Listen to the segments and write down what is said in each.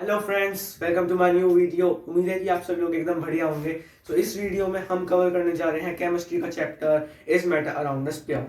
Hello friends, welcome to my new video. उम्मीद है कि आप सब लोग एकदम बढ़िया होंगे। तो इस वीडियो में हम कवर करने जा रहे हैं केमिस्ट्री का chapter is matter around us pure.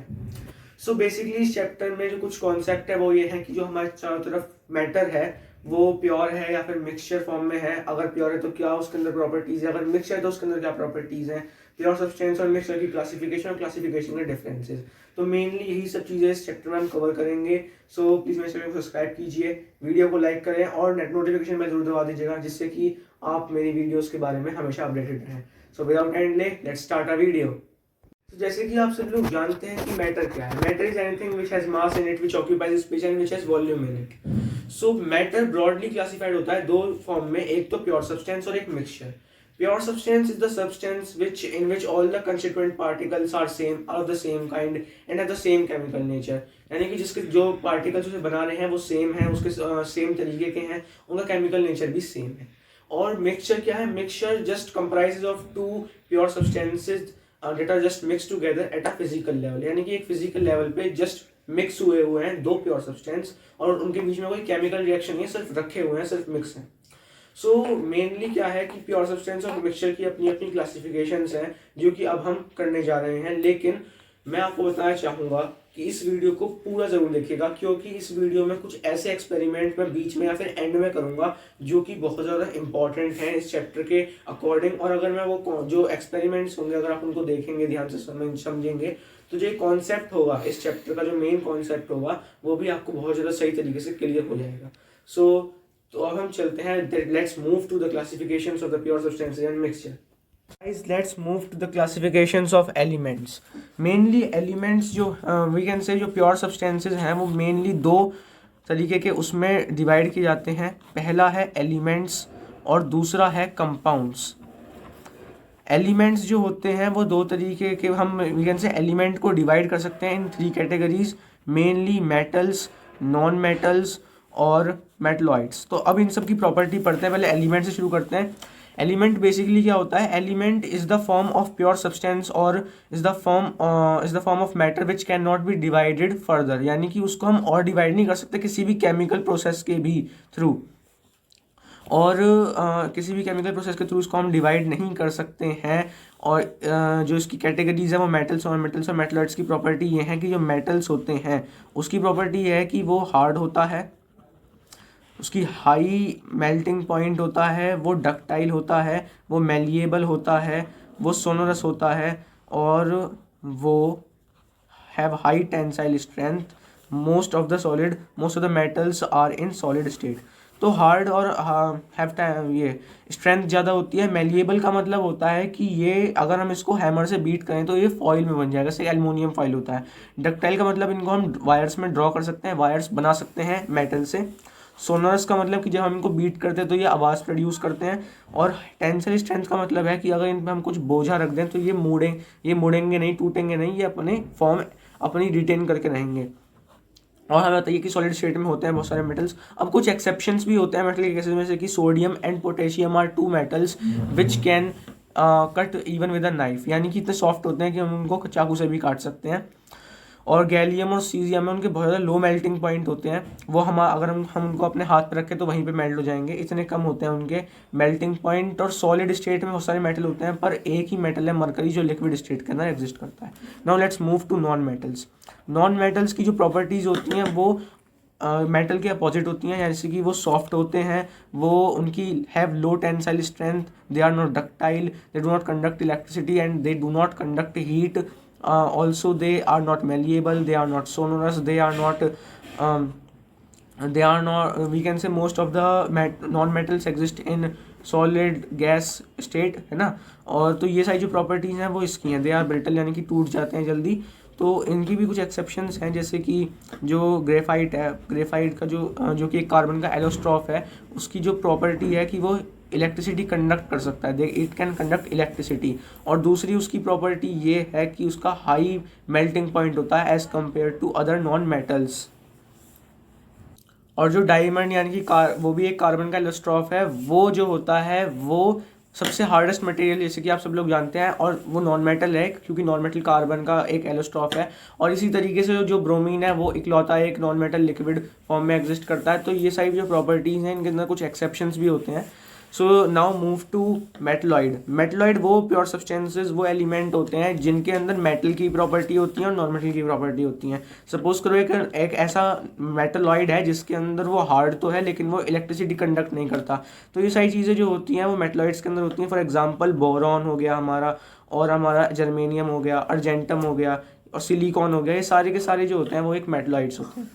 So basically इस चैप्टर में जो कुछ कॉन्सेप्ट है वो ये है कि जो हमारे चारों तरफ मैटर है वो प्योर है या फिर मिक्सचर फॉर्म में है। अगर प्योर है तो क्या उसके अंदर प्रॉपर्टीज है, अगर मिक्सचर है तो उसके अंदर क्या प्रॉपर्टीज हैं, प्योर सब्सटेंस और मिक्सचर की क्लासिफिकेशन और क्लासिफिकेशन के डिफरेंसेस। तो मेनली यही सब चीज़ें इस चैप्टर में हम कवर करेंगे। सो प्लीज़ मेरे चैनल को सब्सक्राइब कीजिए, वीडियो को लाइक करें और नेट नोटिफिकेशन में जरूर दबा दीजिएगा, जिससे कि आप मेरी वीडियोस के बारे में हमेशा अपडेटेड रहें। So without any delay let's start a video. तो जैसे कि आप सब लोग जानते हैं कि मैटर क्या है। Matter is anything which has mass in it, which occupies space and which has volume in it. So matter broadly classified होता है दो फॉर्म में, एक तो प्योर सब्सटेंस और एक mixture. Pure substance is the substance in which all the constituent particles are of the same kind and have the same chemical nature। यानी कि जिसके जो पार्टिकल्स उसे बना रहे हैं वो सेम है, उसके सेम तरीके के हैं, उनका केमिकल नेचर भी सेम है। और मिक्सचर क्या है? Mixture just comprises of two pure substances that are just mixed together at a physical level। यानी कि एक फिजिकल लेवल पे जस्ट मिक्स हुए हैं दो प्योर सब्सटेंस और उनके बीच में कोई केमिकल रिएक्शन नहीं है, सिर्फ रखे हुए हैं, सिर्फ मिक्स हैं। सो मेनली क्या है कि प्योर सब्सटेंस और मिक्सचर की अपनी अपनी क्लासिफिकेशंस हैं जो कि अब हम करने जा रहे हैं। लेकिन मैं आपको बताना चाहूँगा कि इस वीडियो को पूरा ज़रूर देखिएगा, क्योंकि इस वीडियो में कुछ ऐसे एक्सपेरिमेंट मैं बीच में या फिर एंड में करूँगा जो कि बहुत ज़्यादा इंपॉर्टेंट हैं इस चैप्टर के अकॉर्डिंग। और अगर मैं वो जो एक्सपेरिमेंट्स होंगे अगर आप उनको देखेंगे, ध्यान से समझेंगे, तो जो कॉन्सेप्ट होगा इस चैप्टर का, जो मेन कॉन्सेप्ट होगा वो भी आपको बहुत ज़्यादा सही तरीके से क्लियर हो जाएगा। तो अब हम चलते हैं, let's move to the classifications of the pure substances and mixture. Guys, let's move to the classifications of elements। Mainly elements जो we can say जो प्योर सब्सटेंसेस हैं वो मेनली दो तरीके के उसमें डिवाइड किए जाते हैं। पहला है एलिमेंट्स और दूसरा है कंपाउंड्स। एलिमेंट्स जो होते हैं वो दो तरीके के, हम वी कैन से एलिमेंट को डिवाइड कर सकते हैं in three categories, mainly metals, non metals और मेटलॉइड्स। तो अब इन सब की प्रॉपर्टी पढ़ते हैं। पहले एलिमेंट से शुरू करते हैं। एलिमेंट बेसिकली क्या होता है? Element is the form of pure substance और is the form of matter which can not be divided further. यानी कि उसको हम और डिवाइड नहीं कर सकते किसी भी केमिकल प्रोसेस के भी थ्रू, और किसी भी केमिकल प्रोसेस के थ्रू इसको हम डिवाइड नहीं कर सकते हैं। और जो इसकी कैटेगरीज है वो मेटल्स और मेटलॉइड्स की प्रॉपर्टी ये है कि जो मेटल्स होते हैं उसकी प्रॉपर्टी ये है कि वो हार्ड होता है, उसकी हाई मेल्टिंग पॉइंट होता है, वो डक्टाइल होता है, वो मेलिएबल होता है, वो सोनोरस होता है और वो have high tensile strength. Most of the metals are in solid state. तो हार्ड और हैव ये स्ट्रेंथ ज़्यादा होती है। मेलिएबल का मतलब होता है कि ये अगर हम इसको हैमर से बीट करें तो ये फॉइल में बन जाएगा, जैसे एल्युमिनियम फॉइल होता है। डक्टाइल का मतलब इनको हम वायर्स में ड्रॉ कर सकते हैं, वायर्स बना सकते हैं मेटल से। सोनरस का मतलब कि जब हम इनको बीट करते हैं तो ये आवाज़ प्रोड्यूस करते हैं। और टेंसाइल स्ट्रेंथ का मतलब है कि अगर इन पर हम कुछ बोझा रख दें तो ये मुड़ेंगे नहीं, टूटेंगे नहीं, ये अपने फॉर्म अपनी रिटेन करके रहेंगे। और हमें बताइए कि सॉलिड स्टेट में होते हैं बहुत सारे मेटल्स। अब कुछ एक्सेप्शंस भी होते हैं मेटल के केसेस में, जैसे कि sodium and potassium are two metals which can cut even with a knife. यानी कि इतने सॉफ्ट होते हैं कि हम उनको चाकू से भी काट सकते हैं। और गैलियम और सीजियम में उनके बहुत ज़्यादा लो मेल्टिंग पॉइंट होते हैं, वो अगर हम उनको अपने हाथ पर रखें तो वहीं पे मेल्ट हो जाएंगे, इतने कम होते हैं उनके मेल्टिंग पॉइंट। और सॉलिड स्टेट में बहुत सारे मेटल होते हैं, पर एक ही मेटल है मरकरी जो लिक्विड स्टेट के अंदर एग्जिस्ट करता है। Now let's move to non metals. Non metals की जो प्रॉपर्टीज़ होती हैं वो मेटल के अपोजिट होती हैं, जैसे कि वो सॉफ्ट होते हैं, वो उनकी have low tensile strength, they are not ductile, they do not conduct electricity and they do not conduct heat. Also they are not malleable, they are not sonorous, we can say most of the non-metals exist in solid gas state, है ना। और तो ये सारी जो properties हैं वो इसकी हैं, दे आर ब्रिटल यानी कि टूट जाते हैं जल्दी। तो इनकी भी कुछ एक्सेप्शंस हैं, जैसे कि जो ग्रेफाइट है, ग्रेफाइट का जो कि एक कार्बन का एलोस्ट्रॉफ है, उसकी जो प्रॉपर्टी है कि वो इलेक्ट्रिसिटी कंडक्ट कर सकता है, इट कैन कंडक्ट इलेक्ट्रिसिटी। और दूसरी उसकी प्रॉपर्टी ये है कि उसका हाई मेल्टिंग पॉइंट होता है as compare to other non metals. और जो डायमंड यानी कि वो भी एक कार्बन का एलोस्ट्रॉफ है, वो जो होता है वो सबसे हार्डेस्ट मटेरियल जैसे कि आप सब लोग जानते हैं, और वो नॉन मेटल है क्योंकि नॉन मेटल कार्बन का एक एलोस्टॉप है। और इसी तरीके से जो ब्रोमीन है वो इकलौता एक नॉन मेटल लिक्विड फॉर्म में एग्जिस्ट करता है। तो ये सारी जो प्रॉपर्टीज़ हैं इनके अंदर कुछ एक्सेप्शंस भी होते हैं। So now move to metalloid. Metalloid वो प्योर सब्सटेंसेस, वो एलिमेंट होते हैं जिनके अंदर मेटल की प्रॉपर्टी होती है और नॉन मेटल की प्रॉपर्टी होती है। सपोज करो एक ऐसा मेटलॉइड है जिसके अंदर वो हार्ड तो है लेकिन वो इलेक्ट्रिसिटी कंडक्ट नहीं करता। तो ये सारी चीज़ें जो होती हैं वो मेटलॉइड्स के अंदर होती हैं। फॉर एग्जाम्पल बोरॉन हो गया हमारा, और हमारा जर्मेनियम हो गया, अर्जेंटम हो गया और सिलिकॉन हो गया। ये सारे के सारे जो होते हैं वो एक मेटलॉइड्स होते हैं।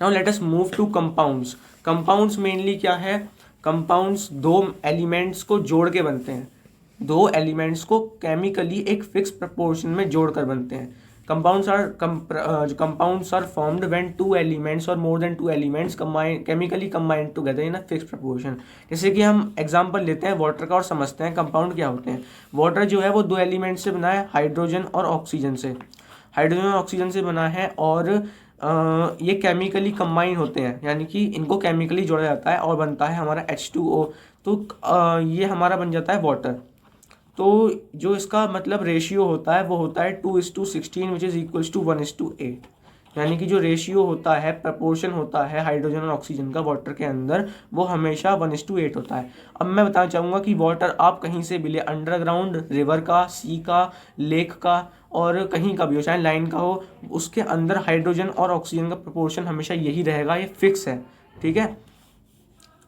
Now let us move two compounds. Compounds mainly क्या है? कंपाउंड्स दो एलिमेंट्स को जोड़ के बनते हैं, दो एलिमेंट्स को केमिकली एक फिक्स प्रपोर्शन में जोड़कर बनते हैं। Compounds are formed when two elements और more than two elements chemically combined together in a fix proportion. जैसे कि हम एग्जांपल लेते हैं वाटर का और समझते हैं कंपाउंड क्या होते हैं। वाटर जो है वो दो एलिमेंट्स से बना है, हाइड्रोजन और ऑक्सीजन से। हाइड्रोजन और ऑक्सीजन से बना है और ये केमिकली कंबाइन होते हैं, यानी कि इनको केमिकली जोड़ा जाता है और बनता है हमारा H2O। तो ये हमारा बन जाता है वाटर। तो जो इसका मतलब रेशियो होता है वो होता है 2:16 विच इज़ इक्वल्स टू 1:8। यानी कि जो रेशियो होता है, प्रपोर्शन होता है हाइड्रोजन और ऑक्सीजन का वाटर के अंदर, वो हमेशा 1:8 होता है। अब मैं बताना चाहूँगा कि वाटर आप कहीं से भी ले, अंडरग्राउंड, रिवर का, सी का, लेक का और कहीं का भी हो, चाहे लाइन का हो, उसके अंदर हाइड्रोजन और ऑक्सीजन का प्रपोर्शन हमेशा यही रहेगा, ये फिक्स है। ठीक है।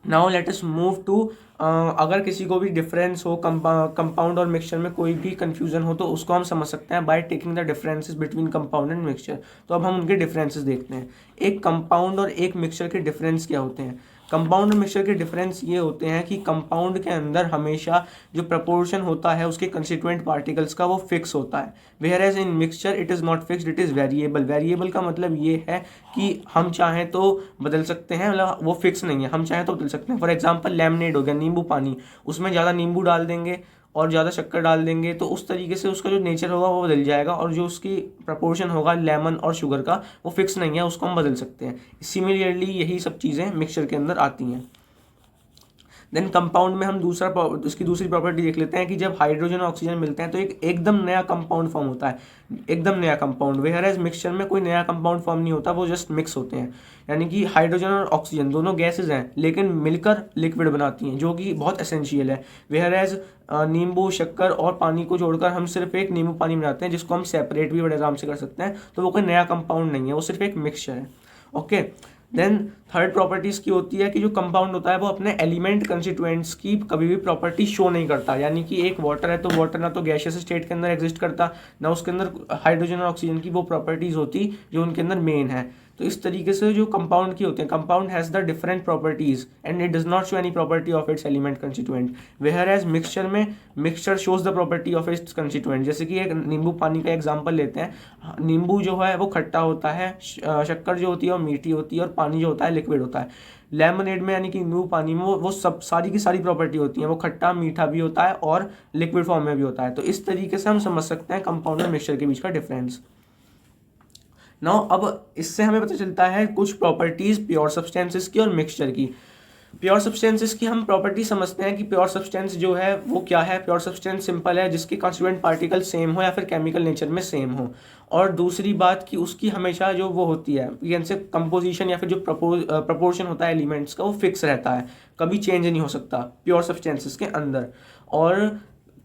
Now let us move to, अगर किसी को भी डिफरेंस हो कंपाउंड और मिक्सचर में, कोई भी कंफ्यूजन हो, तो उसको हम समझ सकते हैं by taking the differences between compound and mixture. तो अब हम उनके डिफरेंसेस देखते हैं। एक कंपाउंड और एक मिक्सचर के डिफरेंस क्या होते हैं? कंपाउंड और मिक्सचर के डिफरेंस ये होते हैं कि कंपाउंड के अंदर हमेशा जो प्रपोर्शन होता है उसके कंस्टिट्यूएंट पार्टिकल्स का वो फिक्स होता है, whereas in mixture it is not fixed, it is variable. Variable का मतलब ये है कि हम चाहें तो बदल सकते हैं, मतलब वो फिक्स नहीं है, हम चाहें तो बदल सकते हैं। फॉर एग्जांपल लेमनेड हो गया, नींबू पानी, उसमें ज़्यादा नींबू डाल देंगे और ज़्यादा शक्कर डाल देंगे तो उस तरीके से उसका जो नेचर होगा वो बदल जाएगा, और जो उसकी प्रपोर्शन होगा लेमन और शुगर का वो फिक्स नहीं है, उसको हम बदल सकते हैं। सिमिलरली यही सब चीज़ें मिक्सचर के अंदर आती हैं। देन कंपाउंड में हम उसकी दूसरी प्रॉपर्टी देख लेते हैं कि जब हाइड्रोजन और ऑक्सीजन मिलते हैं तो एक एकदम नया कंपाउंड फॉर्म होता है, एकदम नया कंपाउंड। वेयर एज मिक्सचर में कोई नया कंपाउंड फॉर्म नहीं होता, वो जस्ट मिक्स होते हैं। यानी कि हाइड्रोजन और ऑक्सीजन दोनों गैसेज हैं लेकिन मिलकर लिक्विड बनाती हैं, जो कि बहुत एसेंशियल है। वेयर एज नींबू, शक्कर और पानी को जोड़कर हम सिर्फ एक नींबू पानी बनाते हैं, जिसको हम सेपरेट भी बड़े आराम से कर सकते हैं। तो वो कोई नया कंपाउंड नहीं है, वो सिर्फ एक मिक्सचर है। ओके। देन थर्ड प्रॉपर्टीज़ की होती है कि जो कंपाउंड होता है वो अपने एलिमेंट कंस्टिट्यूएंट्स की कभी भी प्रॉपर्टी शो नहीं करता। यानी कि एक वाटर है तो वाटर ना तो गैसियस स्टेट के अंदर एग्जिस्ट करता, ना उसके अंदर हाइड्रोजन और ऑक्सीजन की वो प्रॉपर्टीज़ होती जो उनके अंदर मेन है। तो इस तरीके से जो कंपाउंड की होते हैं, compound has the different properties and it does not show any property of its element constituent. Whereas mixture में mixture shows the property of its constituent. जैसे कि एक नींबू पानी का एग्जांपल लेते हैं, नींबू जो है वो खट्टा होता है, शक्कर जो होती है वो मीठी होती है और पानी जो होता है लिक्विड होता है। लेमनेड में यानी कि नींबू पानी में वो सब सारी की सारी प्रॉपर्टी होती हैं, वो खट्टा मीठा भी होता है और लिक्विड फॉर्म में भी होता है। तो इस तरीके से हम समझ सकते हैं कंपाउंड और मिक्सचर के बीच का डिफरेंस। नाउ अब इससे हमें पता चलता है कुछ प्रॉपर्टीज प्योर सब्सटेंसेस की और मिक्सचर की। प्योर सब्सटेंसेस की हम प्रॉपर्टी समझते हैं कि प्योर सब्सटेंस जो है वो क्या है। प्योर सब्सटेंस सिंपल है, जिसके कॉन्स्टिट्यूएंट पार्टिकल सेम हो या फिर केमिकल नेचर में सेम हो। और दूसरी बात कि उसकी हमेशा जो वो होती है से कंपोजिशन या फिर जो प्रपोर्शन होता है एलिमेंट्स का वो फिक्स रहता है, कभी चेंज नहीं हो सकता प्योर सब्सटेंसेस के अंदर। और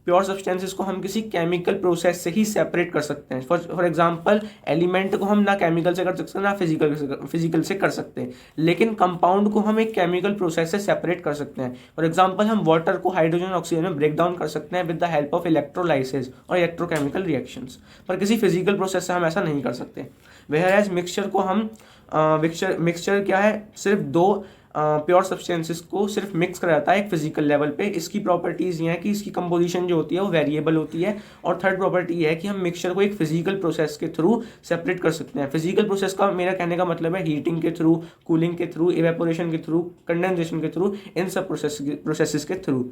प्योर सब्सटेंसेस को हम किसी केमिकल प्रोसेस से ही सेपरेट कर सकते हैं। फॉर एग्जांपल एलिमेंट को हम ना केमिकल से कर सकते हैं ना फिजिकल से कर सकते हैं, लेकिन कंपाउंड को हम एक केमिकल प्रोसेस से सेपरेट कर सकते हैं। फॉर एग्जांपल हम वाटर को हाइड्रोजन ऑक्सीजन में ब्रेक डाउन कर सकते हैं with the help of electrolysis और इलेक्ट्रोकेमिकल रिएक्शंस, पर किसी फिजिकल प्रोसेस से हम ऐसा नहीं कर सकते। वेयर एज मिक्सचर को हम मिक्सचर क्या है, सिर्फ दो प्योर सब्सटेंसेस को सिर्फ मिक्स करा जाता है एक फिजिकल लेवल पे। इसकी प्रॉपर्टीज़ ये हैं कि इसकी कंपोजिशन जो होती है वो वेरिएबल होती है। और थर्ड प्रॉपर्टी ये है कि हम मिक्सचर को एक फिजिकल प्रोसेस के थ्रू सेपरेट कर सकते हैं। फिजिकल प्रोसेस का मेरा कहने का मतलब है हीटिंग के थ्रू, कूलिंग के थ्रू, इवेपोरेशन के थ्रू, कंडेंसेशन के थ्रू, इन सब प्रोसेसेस के थ्रू।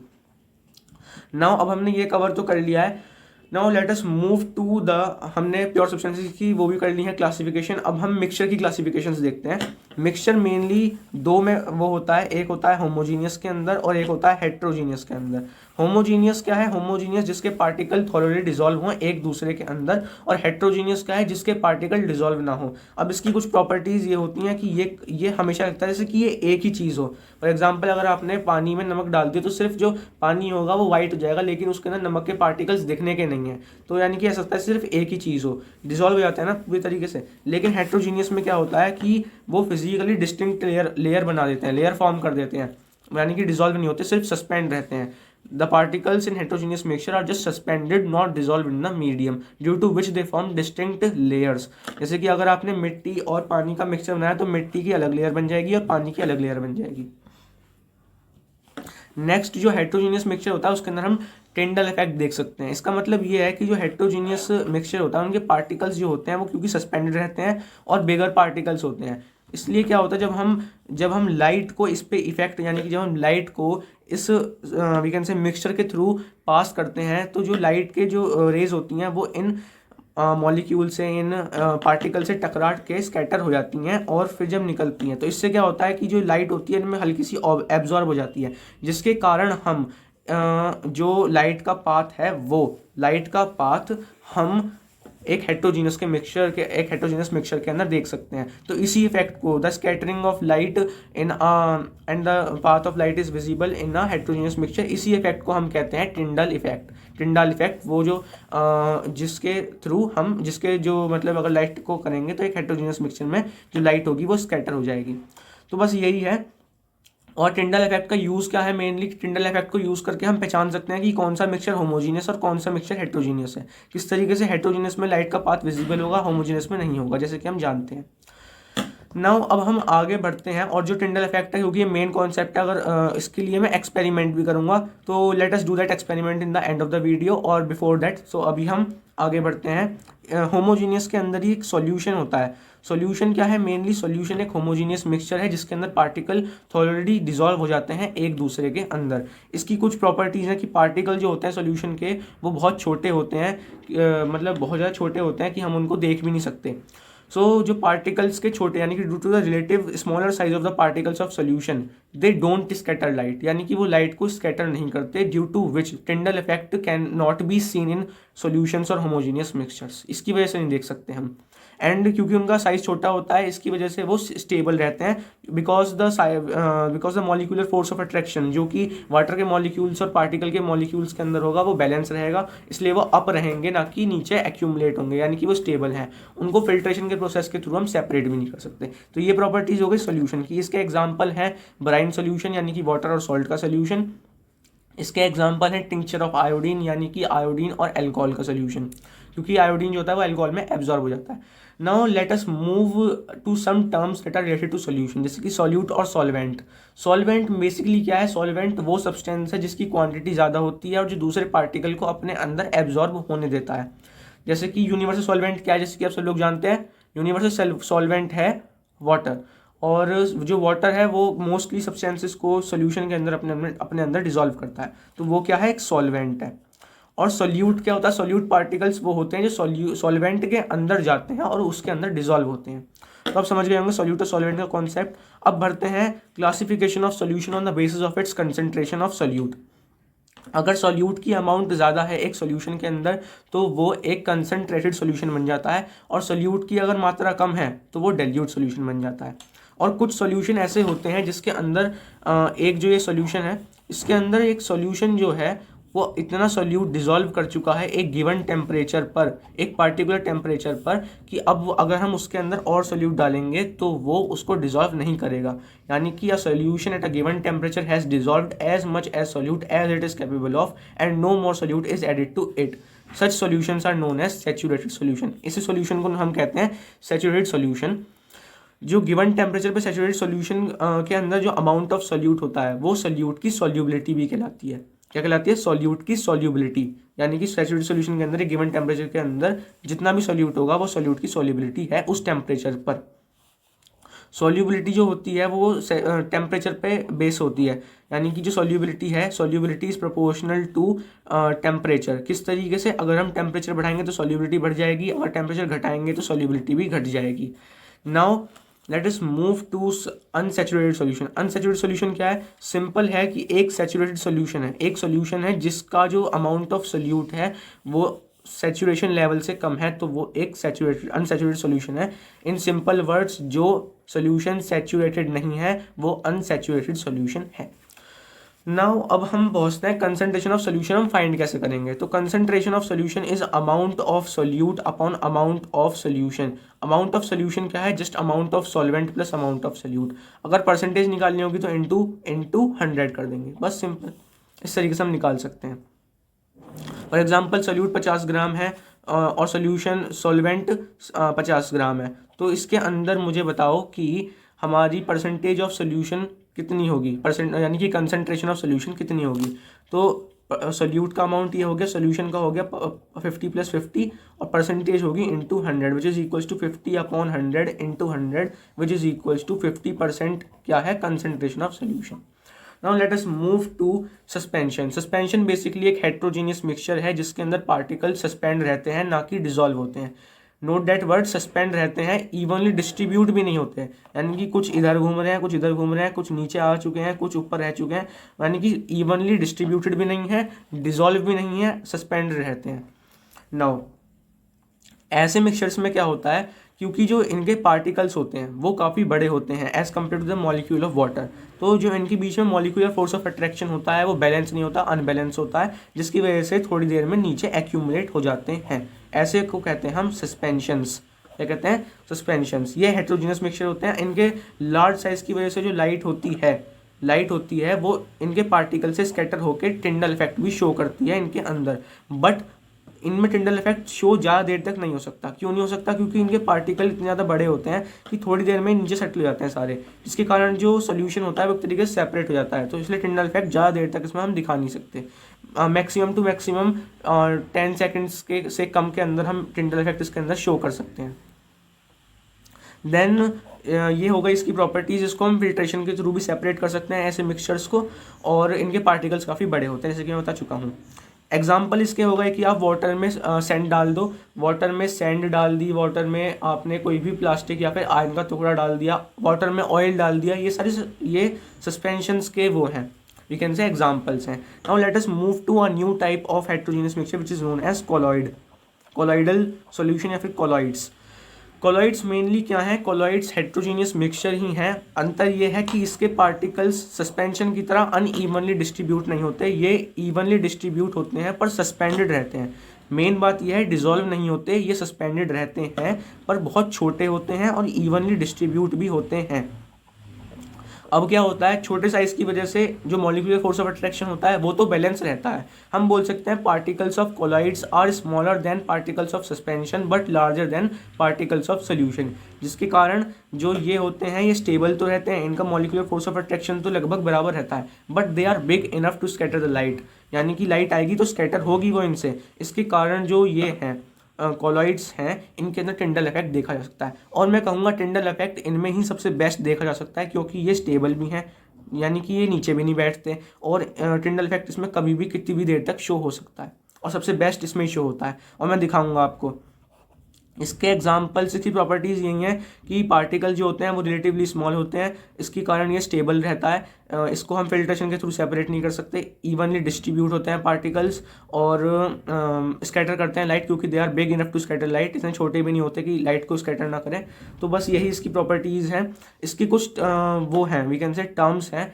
नाउ अब हमने ये कवर तो कर लिया है now let us move to the, हमने प्योर सब्सटेंसेस की वो भी कर ली है क्लासिफिकेशन, अब हम मिक्सचर की क्लासिफिकेशंस देखते हैं। मिक्सचर मेनली दो में वो होता है, एक होता है होमोजीनियस के अंदर और एक होता है हेट्रोजीनियस के अंदर। होमोजीनियस क्या है? होमोजीनियस जिसके पार्टिकल थॉरोली डिसॉल्व हों एक दूसरे के अंदर, और हेट्रोजीनियस क्या है? जिसके पार्टिकल डिसॉल्व ना हो। अब इसकी कुछ प्रॉपर्टीज ये होती हैं कि ये हमेशा लगता है जैसे कि ये एक ही चीज़ हो। फॉर एग्जाम्पल अगर आपने पानी में नमक डाल दिया तो सिर्फ जो पानी होगा वो वाइट हो जाएगा, लेकिन उसके अंदर नमक के पार्टिकल्स दिखने के नहीं है। तो यानी कि ऐसा लगता है सिर्फ एक ही चीज़ हो, डिसॉल्व हो जाता है ना पूरी तरीके से। लेकिन हेट्रोजीनियस में क्या होता है कि वो फिजिकली डिस्टिंक्ट लेयर बना देते हैं, लेयर फॉर्म कर देते हैं, यानी कि डिसॉल्व नहीं होते, सिर्फ सस्पेंड रहते हैं। The particles in heterogeneous mixture are just suspended, not dissolved in the medium, due to which they form distinct layers. जैसे कि अगर आपने मिट्टी और पानी का मिक्सचर बनाया तो मिट्टी की अलग लेयर बन जाएगी और पानी की अलग लेयर बन जाएगी। नेक्स्ट जो हेट्रोजीनियस मिक्सचर होता है उसके अंदर हम टिंडल इफेक्ट देख सकते हैं। इसका मतलब ये है कि जो हेट्रोजीनियस मिक्सचर होता है उनके पार्टिकल्स जो होते हैं वो क्योंकि सस्पेंडेड रहते हैं और बिगर पार्टिकल्स होते हैं, इसलिए क्या होता है जब हम लाइट को इस पे इफेक्ट, यानी कि जब हम लाइट को इस वी कैन से मिक्सचर के थ्रू पास करते हैं तो जो लाइट के जो रेज होती हैं वो इन मॉलिक्यूल से, इन पार्टिकल से टकरा के स्कैटर हो जाती हैं और फिर जब निकलती हैं तो इससे क्या होता है कि जो लाइट होती है इनमें हल्की सी एब्जॉर्ब हो जाती है, जिसके कारण हम जो लाइट का पाथ है वो लाइट का पाथ हम एक हेट्रोजीनियस मिक्सचर के अंदर देख सकते हैं। तो इसी इफेक्ट को the scattering of light in and the path of light is visible in a heterogeneous mixture, इसी इफेक्ट को हम कहते हैं टिंडल इफेक्ट। टिंडल इफेक्ट वो जो जिसके थ्रू हम जो मतलब अगर लाइट को करेंगे तो एक हेट्रोजीनियस मिक्सचर में जो लाइट होगी वो स्कैटर हो जाएगी। तो बस यही है। और टिंडल इफेक्ट का यूज़ क्या है? मेनली टिंडल इफेक्ट को यूज़ करके हम पहचान सकते हैं कि कौन सा मिक्सचर होमोजीनियस और कौन सा मिक्सचर हेट्रोजीनियस है। किस तरीके से हेट्रोजीनियस में लाइट का पाथ विजिबल होगा, होमोजीनियस में नहीं होगा, जैसे कि हम जानते हैं। नाउ अब हम आगे बढ़ते हैं, और जो टिंडल इफेक्ट है क्योंकि ये मेन कॉन्सेप्ट है, अगर इसके लिए मैं एक्सपेरिमेंट भी करूंगा तो let us do that experiment in the end of the video और बिफोर दैट। सो अभी हम आगे बढ़ते हैं। होमोजीनियस के अंदर ही एक सॉल्यूशन होता है। सॉल्यूशन क्या है? मेनली सॉल्यूशन एक होमोजीनियस मिक्सचर है जिसके अंदर पार्टिकल ऑलरेडी डिसॉल्व हो जाते हैं एक दूसरे के अंदर। इसकी कुछ प्रॉपर्टीज़ हैं कि पार्टिकल जो होते हैं सॉल्यूशन के वो बहुत छोटे होते हैं, मतलब बहुत ज़्यादा छोटे होते हैं कि हम उनको देख भी नहीं सकते। जो पार्टिकल्स के छोटे, यानी कि due to the relative smaller size of the particles of solution they don't scatter light, यानी कि वो लाइट को स्कैटर नहीं करते, due to which Tyndall effect can not be seen in solutions और होमोजीनियस मिक्सचर्स। इसकी वजह से नहीं देख सकते हम। एंड क्योंकि उनका साइज छोटा होता है इसकी वजह से वो स्टेबल रहते हैं, because the molecular force of attraction जो कि वाटर के मॉलिक्यूल्स और पार्टिकल के मॉलिक्यूल्स के अंदर होगा वो बैलेंस रहेगा, इसलिए वो अप रहेंगे ना कि नीचे एक्यूमुलेट होंगे, यानी कि वो स्टेबल हैं। उनको फिल्ट्रेशन के प्रोसेस के थ्रू हम सेपरेट भी नहीं कर सकते। तो ये प्रॉपर्टीज हो गई सोल्यूशन की। इसके एग्जाम्पल है ब्राइन सोल्यूशन, यानी कि वाटर और सॉल्ट का सोल्यूशन। इसके एग्जाम्पल है टिंक्चर ऑफ आयोडीन, यानी कि आयोडीन और एल्कोहल का सोल्यूशन, क्योंकि आयोडीन जो होता है वो एल्कोहल में एब्जॉर्ब हो जाता है। Now let us move to some terms that are related to solution, जैसे कि सॉल्यूट और सॉल्वेंट। सॉल्वेंट बेसिकली क्या है? सॉल्वेंट वो सब्सटेंस है जिसकी क्वांटिटी ज़्यादा होती है और जो दूसरे पार्टिकल को अपने अंदर एब्जॉर्ब होने देता है। जैसे कि यूनिवर्सल सॉल्वेंट क्या है? जैसे कि आप सब लोग जानते हैं यूनिवर्सल सॉल्वेंट है वाटर, और जो वाटर है वो मोस्टली सब्सटेंसेस को सोल्यूशन के अंदर अपने अंदर डिसॉल्व करता है, तो वो क्या है? एक सॉल्वेंट है। और सोल्यूट क्या होता है? सोल्यूट पार्टिकल्स वो होते हैं जो सॉल्वेंट के अंदर जाते हैं और उसके अंदर डिसॉल्व होते हैं। तो आप समझ गए होंगे सोल्यूट और सॉल्वेंट का कॉन्सेप्ट। अब बढ़ते हैं classification of solution on the basis of its concentration of solute. अगर सोल्यूट की अमाउंट ज़्यादा है एक सोल्यूशन के अंदर तो वो एक कंसनट्रेटेड सोल्यूशन बन जाता है, और सोल्यूट की अगर मात्रा कम है तो वो डाइल्यूट सोल्यूशन बन जाता है। और कुछ सोल्यूशन ऐसे होते हैं जिसके अंदर एक जो ये सोल्यूशन है इसके अंदर एक सोल्यूशन जो है वो इतना सोल्यूट डिसॉल्व कर चुका है एक गिवन टेम्परेचर पर, एक पार्टिकुलर टेम्परेचर पर, कि अब अगर हम उसके अंदर और सोल्यूट डालेंगे तो वो उसको डिसॉल्व नहीं करेगा। यानी कि a solution at a given temperature has dissolved as much as solute as it is capable of and no more solute is added to it. Such solutions are known as saturated solution. इसी solution को हम कहते हैं saturated solution. जो given temperature पे saturated solution के अंदर जो अमाउंट ऑफ सोल्यूट होता है वो सोल्यूट की सोल्यूबिलिटी भी कहलाती है। क्या कहलाती है? सोल्यूट की सोल्यूबिलिटी, यानी कि सैचुरेटेड सोल्यूशन के अंदर एक गिवन टेम्परेचर के अंदर जितना भी सोल्यूट होगा वो सोल्यूट की सोल्यूबिलिटी है उस टेम्परेचर पर। सॉल्युबिलिटी जो होती है वो टेम्परेचर पे बेस होती है, यानी कि जो सॉल्युबिलिटी है, solubility is proportional to temperature. किस तरीके से, अगर हम टेम्परेचर बढ़ाएंगे तो सॉल्युबिलिटी बढ़ जाएगी, अगर टेम्परेचर घटाएंगे तो सॉल्युबिलिटी भी घट जाएगी। Now let us move to unsaturated solution. Unsaturated solution क्या है? सिंपल है कि एक सैचुरेटेड सॉल्यूशन है, एक सॉल्यूशन है जिसका जो अमाउंट ऑफ सोल्यूट है वो सैचुरेशन लेवल से कम है, तो वो एक सैचुरेटेड अनसैचुरेटेड सॉल्यूशन है। इन सिंपल वर्ड्स, जो सॉल्यूशन सैचुरेटेड नहीं है वो अनसैचुरेटेड सॉल्यूशन है। नाउ अब हम पहुंचते हैं कंसंट्रेशन ऑफ सोल्यूशन हम फाइंड कैसे करेंगे। तो concentration of solution is amount of solute upon amount of solution. Amount of solution क्या है? Just amount of solvent plus amount of solute. अगर परसेंटेज निकालनी होगी तो इंटू 100 कर देंगे, बस सिंपल। इस तरीके से हम निकाल सकते हैं। फॉर एग्जाम्पल सोल्यूट 50 ग्राम है और सोल्यूशन सॉल्वेंट 50 ग्राम है, तो इसके अंदर मुझे बताओ कि हमारी परसेंटेज ऑफ सोल्यूशन कितनी होगी, परसेंट यानी कि कंसंट्रेशन ऑफ सोल्यूशन कितनी होगी। तो सोल्यूट का अमाउंट ये हो गया, सोल्यूशन का हो गया 50 + 50 और परसेंटेज होगी into 100 which is equals to 50/100 into 100 which is equals to 50% क्या है? Concentration of solution. Now let us move to suspension. Suspension basically एक हेट्रोजीनियस मिक्सचर है जिसके अंदर पार्टिकल सस्पेंड रहते हैं, ना कि डिसॉल्व होते हैं। नोट दैट वर्ड, सस्पेंड रहते हैं, इवनली डिस्ट्रीब्यूट भी नहीं होते, यानी कि कुछ इधर घूम रहे हैं, कुछ इधर घूम रहे हैं, कुछ नीचे आ चुके हैं, कुछ ऊपर रह चुके हैं, यानी कि इवनली डिस्ट्रीब्यूटेड भी नहीं है, डिसॉल्व भी नहीं है, सस्पेंड रहते हैं। नाउ ऐसे मिक्सचर्स में क्या होता है, क्योंकि जो इनके पार्टिकल्स होते हैं वो काफ़ी बड़े होते हैं as compare to the molecule of water, तो जो इनके बीच में मॉलिक्यूलर फोर्स ऑफ अट्रैक्शन होता है वो बैलेंस नहीं होता, अनबैलेंस होता है, जिसकी वजह से थोड़ी देर में नीचे एक्यूमुलेट हो जाते हैं। ऐसे को कहते हैं हम सस्पेंशंस। क्या कहते हैं? सस्पेंशंस। ये हेट्रोजीनियस मिक्सचर होते हैं। इनके लार्ज साइज की वजह से जो लाइट होती है वो इनके पार्टिकल से स्कैटर होकर टिंडल इफेक्ट भी शो करती है इनके अंदर, बट इनमें टिंडल इफेक्ट शो ज़्यादा देर तक नहीं हो सकता। क्यों नहीं हो सकता? क्योंकि इनके पार्टिकल इतने ज़्यादा बड़े होते हैं कि थोड़ी देर में नीचे सेटल हो जाते हैं सारे, जिसके कारण जो सोल्यूशन होता है वो एक तरीके से सेपरेट हो जाता है, तो इसलिए टिंडल इफेक्ट ज़्यादा देर तक इसमें हम दिखा नहीं सकते। मैक्सिमम टू मैक्सिमम 10 सेकेंड्स के से कम के अंदर हम टिंडल इफेक्ट इसके अंदर शो कर सकते हैं। देन ये होगा इसकी प्रॉपर्टीज़। इसको हम फिल्ट्रेशन के थ्रू भी सेपरेट कर सकते हैं ऐसे मिक्सचर्स को, और इनके पार्टिकल्स काफ़ी बड़े होते हैं, जैसे कि मैं बता चुका हूँ। एग्जाम्पल इसके होगा कि आप वाटर में सैंड डाल दो, वाटर में सैंड डाल दी, वाटर में आपने कोई भी प्लास्टिक या फिर आयरन का टुकड़ा डाल दिया, वाटर में ऑयल डाल दिया, ये सस्पेंशंस के वो हैं, वी कैन से एग्जाम्पल्स हैं। Now let us move to a new type of heterogeneous mixture which is known as colloid, colloidal solution या फिर कोलॉइड्स। कोलॉइड्स मेनली क्या है? कोलॉइड्स हेट्रोजीनियस मिक्सचर ही हैं। अंतर ये है कि इसके पार्टिकल्स सस्पेंशन की तरह अनइवनली डिस्ट्रीब्यूट नहीं होते, ये इवनली डिस्ट्रीब्यूट होते हैं पर सस्पेंडेड रहते हैं। मेन बात यह है डिसॉल्व नहीं होते, ये सस्पेंडेड रहते हैं पर बहुत छोटे होते हैं और इवनली डिस्ट्रीब्यूट भी होते हैं। अब क्या होता है, छोटे साइज की वजह से जो मॉलिक्यूलर फोर्स ऑफ अट्रैक्शन होता है वो तो बैलेंस रहता है। हम बोल सकते हैं particles of colloids are smaller than particles of suspension but larger than particles of solution, जिसके कारण जो ये होते हैं ये स्टेबल तो रहते हैं, इनका मॉलिक्यूलर फोर्स ऑफ अट्रैक्शन तो लगभग बराबर रहता है, but they are big enough to scatter the light, यानी कि लाइट आएगी तो स्कैटर होगी वो इनसे। इसके कारण जो ये हैं कोलॉइड्स हैं, इनके अंदर टिंडल इफेक्ट देखा जा सकता है, और मैं कहूँगा टिंडल इफेक्ट इनमें ही सबसे बेस्ट देखा जा सकता है, क्योंकि ये स्टेबल भी हैं, यानी कि ये नीचे भी नहीं बैठते, और टिंडल इफेक्ट इसमें कभी भी कितनी भी देर तक शो हो सकता है, और सबसे बेस्ट इसमें ही शो होता है, और मैं दिखाऊंगा आपको। इसके एग्जाम्पल्स की प्रॉपर्टीज़ यही हैं कि पार्टिकल जो होते हैं वो रिलेटिवली स्मॉल होते हैं, इसके कारण ये स्टेबल रहता है, इसको हम फिल्ट्रेशन के थ्रू सेपरेट नहीं कर सकते, इवनली डिस्ट्रीब्यूट होते हैं पार्टिकल्स, और स्कैटर करते हैं लाइट, क्योंकि they are big enough to scatter light, इतने छोटे भी नहीं होते कि लाइट को स्कैटर ना करें। तो बस यही इसकी प्रॉपर्टीज़ हैं। इसकी कुछ वो हैं, वी कैन से टर्म्स हैं,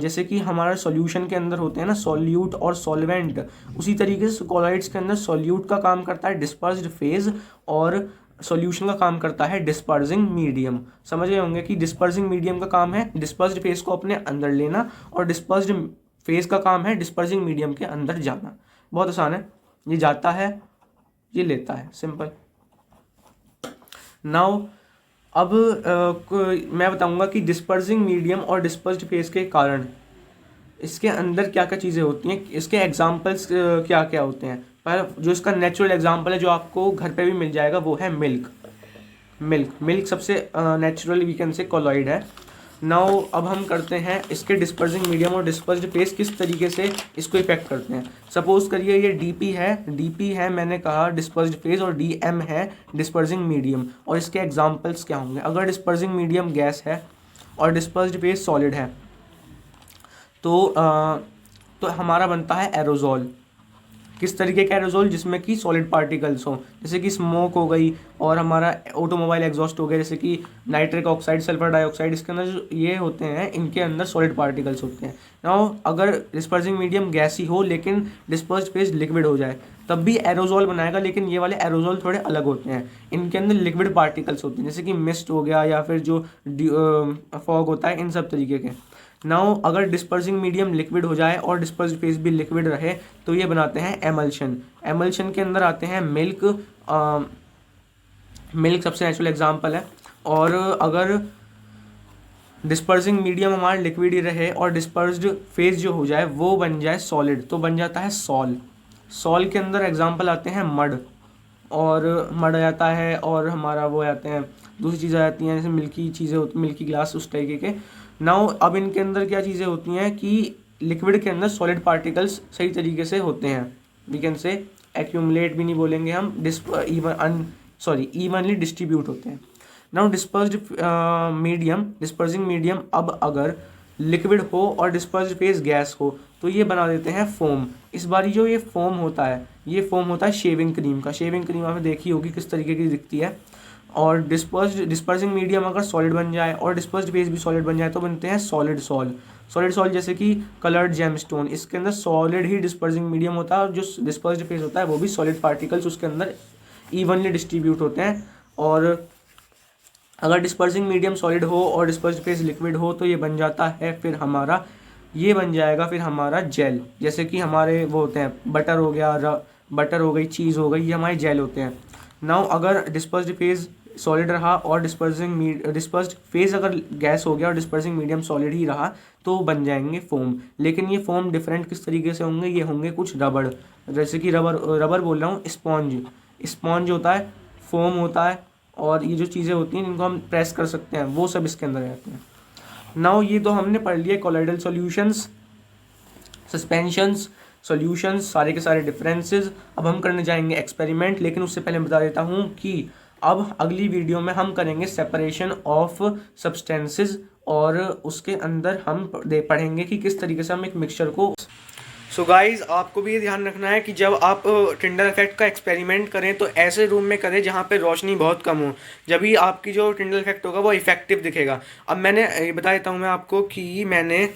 जैसे कि हमारा सॉल्यूशन के अंदर होते हैं ना सॉल्यूट और सॉल्वेंट, उसी तरीके से कोलॉइड्स के अंदर सॉल्यूट का काम करता है डिस्पर्स्ड फेज, और सॉल्यूशन का काम करता है डिस्पर्सिंग मीडियम। समझ गए होंगे कि डिस्पर्सिंग मीडियम का काम है डिस्पर्स्ड फेज को अपने अंदर लेना, और डिस्पर्स्ड फेज का काम है डिस्पर्सिंग मीडियम के अंदर जाना। बहुत आसान है, ये जाता है ये लेता है, सिंपल। नाउ अब मैं बताऊंगा कि डिस्पर्सिंग मीडियम और डिस्पर्स्ड फेज के कारण इसके अंदर क्या क्या चीज़ें होती हैं, इसके एग्जांपल्स क्या क्या होते हैं। पहले जो इसका नेचुरल एग्जांपल है जो आपको घर पे भी मिल जाएगा वो है मिल्क। मिल्क सबसे natural we can say colloid है। नाउ अब हम करते हैं इसके डिस्पर्सिंग मीडियम और डिस्पर्स्ड फेज किस तरीके से इसको इफेक्ट करते हैं। सपोज करिए ये डीपी है मैंने कहा डिस्पर्स्ड फेज, और डीएम है डिस्पर्सिंग मीडियम, और इसके एग्जांपल्स क्या होंगे। अगर डिस्पर्सिंग मीडियम गैस है और डिस्पर्स्ड फेज सॉलिड है तो हमारा बनता है एरोजोल। किस तरीके का एरोजोल, जिसमें कि सॉलिड पार्टिकल्स हो, जैसे कि स्मोक हो गई और हमारा ऑटोमोबाइल एग्जॉस्ट हो गया, जैसे कि नाइट्रिक ऑक्साइड, सल्फर डाइऑक्साइड, इसके अंदर जो ये होते हैं इनके अंदर सॉलिड पार्टिकल्स होते हैं। नाउ अगर डिस्पर्सिंग मीडियम गैसी हो लेकिन डिस्पर्स्ड फेज लिक्विड हो जाए तब भी एरोजोल बनाएगा, लेकिन ये वाले एरोजोल थोड़े अलग होते हैं, इनके अंदर लिक्विड पार्टिकल्स होते हैं, जैसे कि मिस्ट हो गया या फिर जो फॉग होता है, इन सब तरीके के। नाउ अगर डिस्पर्सिंग मीडियम लिक्विड हो जाए और डिस्पर्स्ड फेज भी लिक्विड रहे तो ये बनाते हैं एमल्शन। एमल्शन के अंदर आते हैं मिल्क सबसे नेचुरल एग्जांपल है। और अगर डिस्पर्सिंग मीडियम हमारा लिक्विड ही रहे और डिस्पर्स्ड फेज जो हो जाए वो बन जाए सॉलिड तो बन जाता है सॉल के अंदर एग्जांपल आते हैं मड आ जाता है, और हमारा वो आते हैं दूसरी चीज़ें आ जाती हैं जैसे मिल्की चीज़ें होती, मिल्की ग्लास, उस तरीके के। नाउ अब इनके अंदर क्या चीज़ें होती हैं कि लिक्विड के अंदर सॉलिड पार्टिकल्स सही तरीके से होते हैं, वी कैन से एक्यूमुलेट भी नहीं बोलेंगे हम, इवनली डिस्ट्रीब्यूट होते हैं। नाउ डिस्पर्सिंग मीडियम अब अगर लिक्विड हो और डिस्पर्स्ड फेज गैस हो तो ये बना देते हैं फोम। इस बार जो ये फोम होता है शेविंग क्रीम का। शेविंग क्रीम आपने देखी होगी किस तरीके की दिखती है। और डिस्पर्सिंग मीडियम अगर सॉलिड बन जाए और डिस्पर्स्ड फेज भी सॉलिड बन जाए तो बनते हैं सॉलिड सॉल, जैसे कि कलर्ड जेमस्टोन, इसके अंदर सॉलिड ही डिस्पर्सिंग मीडियम होता है और जो डिस्पर्स्ड फेज होता है वो भी सॉलिड पार्टिकल्स उसके अंदर इवनली डिस्ट्रीब्यूट होते हैं। और अगर डिस्पर्सिंग मीडियम सॉलिड हो और डिस्पर्स्ड फेज लिक्विड हो तो ये बन जाता है फिर हमारा जेल, जैसे कि हमारे वो होते हैं बटर हो गया, बटर हो गई, चीज़ हो गई, ये हमारे जेल होते हैं। नाउ अगर डिस्पर्स्ड फेज सॉलिड रहा और डिस्पर्स्ड फेज अगर गैस हो गया और डिस्पर्सिंग मीडियम सॉलिड ही रहा तो बन जाएंगे फोम। लेकिन ये फोम डिफरेंट किस तरीके से होंगे, ये होंगे कुछ रबड़, जैसे कि रबर बोल रहा हूँ, स्पॉन्ज होता है, फोम होता है, और ये जो चीज़ें होती हैं इनको हम प्रेस कर सकते हैं, वो सब इसके अंदर रहते हैं। नाउ ये तो हमने पढ़ लिया कोलॉइडल सॉल्यूशंस, सस्पेंशंस, सॉल्यूशंस, सारे के सारे डिफरेंसेस। अब हम करने जाएंगे एक्सपेरिमेंट, लेकिन उससे पहले बता देता हूँ कि अब अगली वीडियो में हम करेंगे सेपरेशन ऑफ सब्सटेंसेस, और उसके अंदर हम पढ़ेंगे कि किस तरीके से हम एक मिक्सचर को। सो गाइज आपको भी ये ध्यान रखना है कि जब आप टिंडल इफेक्ट का एक्सपेरिमेंट करें तो ऐसे रूम में करें जहाँ पे रोशनी बहुत कम हो, जब भी आपकी जो टिंडल इफेक्ट होगा वो इफेक्टिव दिखेगा। अब मैंने ये बता देता हूँ मैं आपको कि मैंने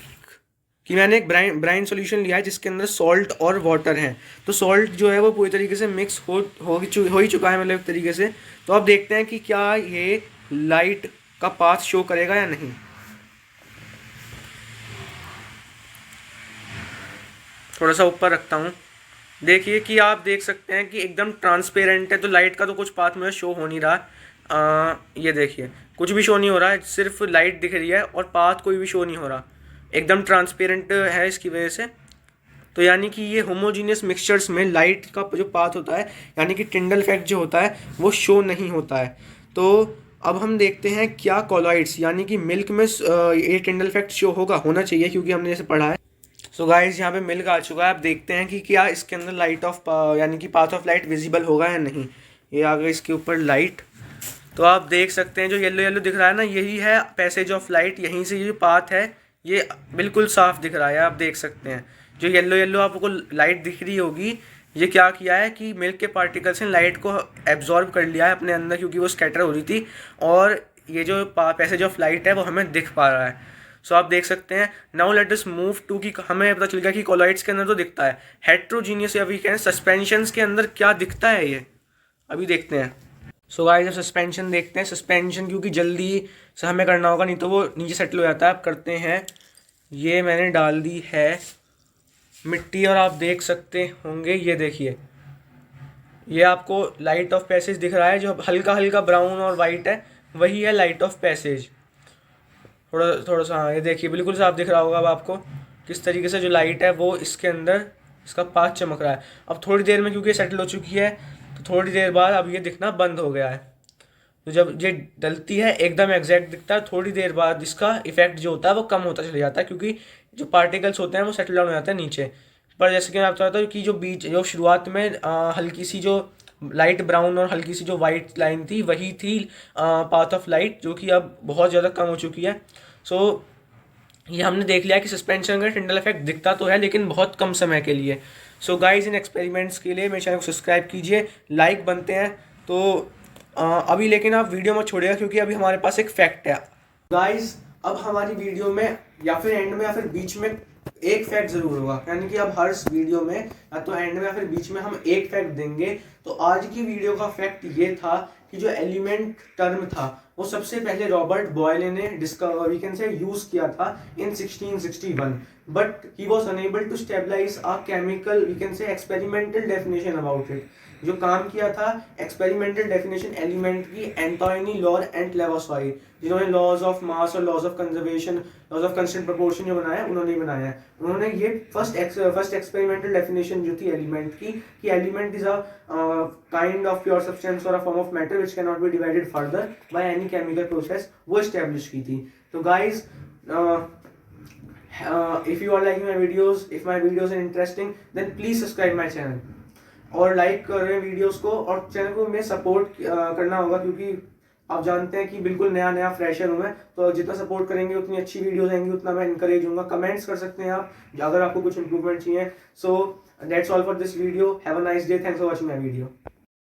एक ब्राइन सॉल्यूशन लिया है जिसके अंदर सॉल्ट और वाटर है। तो सॉल्ट जो है वो पूरी तरीके से मिक्स हो ही चुका है, मतलब एक तरीके से। तो अब देखते हैं कि क्या ये लाइट का पाथ शो करेगा या नहीं। थोड़ा सा ऊपर रखता हूँ, देखिए कि आप देख सकते हैं कि एकदम ट्रांसपेरेंट है, तो लाइट का तो कुछ पाथ मुझे शो हो नहीं रहा। ये देखिए कुछ भी शो नहीं हो रहा है, सिर्फ लाइट दिख रही है और पाथ कोई भी शो नहीं हो रहा, एकदम ट्रांसपेरेंट है इसकी वजह से। तो यानी कि ये होमोजीनियस मिक्सचर्स में लाइट का जो पाथ होता है, यानी कि टिंडल इफेक्ट जो होता है वो शो नहीं होता है। तो अब हम देखते हैं क्या कॉलॉइड्स यानी कि मिल्क में ये टिंडल इफेक्ट शो होना चाहिए, क्योंकि हमने जैसे पढ़ा है। सो गाइस यहाँ पे मिल्क आ चुका है। अब देखते हैं कि क्या इसके अंदर लाइट ऑफ यानी कि पाथ ऑफ लाइट विजिबल होगा या नहीं। ये आ गया इसके ऊपर लाइट, तो आप देख सकते हैं जो येलो दिख रहा है ना, यही है पैसेज ऑफ लाइट। यहीं से ये जो पाथ है ये बिल्कुल साफ दिख रहा है, आप देख सकते हैं जो येलो आपको लाइट दिख रही होगी, ये क्या किया है कि मिल्क के पार्टिकल्स ने लाइट को एब्जॉर्ब कर लिया है अपने अंदर, क्योंकि वो स्कैटर हो रही थी, और ये जो पैसेज ऑफ लाइट है वो हमें दिख पा रहा है। सो आप देख सकते हैं। Now let us move to कि हमें पता चल गया कि कॉलॉइड्स के अंदर तो दिखता है, हेट्रोजीनियस या वी कहें सस्पेंशंस के अंदर क्या दिखता है ये अभी देखते हैं। सो गाइस अब सस्पेंशन देखते हैं। सस्पेंशन क्योंकि जल्दी से हमें करना होगा, नहीं तो वो नीचे सेटल हो जाता है। अब करते हैं। ये मैंने डाल दी है मिट्टी, और आप देख सकते होंगे ये देखिए, ये आपको लाइट ऑफ पैसेज दिख रहा है, जो हल्का हल्का ब्राउन और वाइट है वही है लाइट ऑफ पैसेज। थोड़ा सा हाँ, ये देखिए बिल्कुल साफ दिख रहा होगा अब आपको किस तरीके से जो लाइट है वो इसके अंदर इसका पाथ चमक रहा है। अब थोड़ी देर में क्योंकि सेटल हो चुकी है तो थोड़ी देर बाद अब ये दिखना बंद हो गया है। तो जब ये डलती है एकदम एग्जैक्ट दिखता है, थोड़ी देर बाद इसका इफेक्ट जो होता है वो कम होता चला जाता है, क्योंकि जो पार्टिकल्स होते हैं वो सेटल डाउन हो जाते हैं नीचे। पर जैसे कि मैं आपको बताता हूँ कि जो बीच जो शुरुआत में हल्की सी जो लाइट ब्राउन और हल्की सी जो वाइट लाइन थी वही थी पाथ ऑफ लाइट, जो कि अब बहुत ज़्यादा कम हो चुकी है। सो ये हमने देख लिया कि सस्पेंशन का टिंडल इफेक्ट दिखता तो है लेकिन बहुत कम समय के लिए। सो गाइस, इन एक्सपेरिमेंट्स के लिए मेरे चैनल को सब्सक्राइब कीजिए, लाइक बनते हैं। तो अभी लेकिन आप वीडियो मत छोड़िएगा क्योंकि अभी हमारे पास एक फैक्ट है। गाइस, अब हमारी वीडियो में या फिर एंड में या फिर बीच में एक फैक्ट जरूर होगा, यानी कि अब हर वीडियो में या तो एंड में या फिर बीच में हम एक फैक्ट देंगे। तो आज की वीडियो का फैक्ट ये था कि जो एलिमेंट टर्म था वो सबसे पहले रॉबर्ट बॉयले ने वी कैन से यूज किया था in 1661, but he was unable to stabilize a chemical we can say experimental definition about it. जो काम किया था एक्सपेरिमेंटल डेफिनेशन एलिमेंट की एंटोनी लॉर एंड लेवोसॉय, जिन्होंने लॉज ऑफ मास और laws of conservation, laws of constant proportion जो बनाया उन्होंने बनाया है। उन्होंने ये फर्स्ट एक्सपेरिमेंटल डेफिनेशन जो थी एलिमेंट की, कि element is a kind of pure substance और a form of matter which can not be divided further by any chemical process, वो एस्टेब्लिश की थी। तो guys, if you are liking my videos, if my videos are interesting, then please subscribe my channel और like करें videos को, और channel को में सपोर्ट करना होगा क्योंकि आप जानते हैं कि बिल्कुल नया नया फ्रेशर हूँ मैं। तो जितना सपोर्ट करेंगे उतनी अच्छी वीडियोस आएंगी, उतना मैं इनकरेज हूँगा। कमेंट्स कर सकते हैं आप अगर आपको कुछ इंप्रूवमेंट चाहिए। So that's all for this video. Have a nice day. Thanks for watching my video.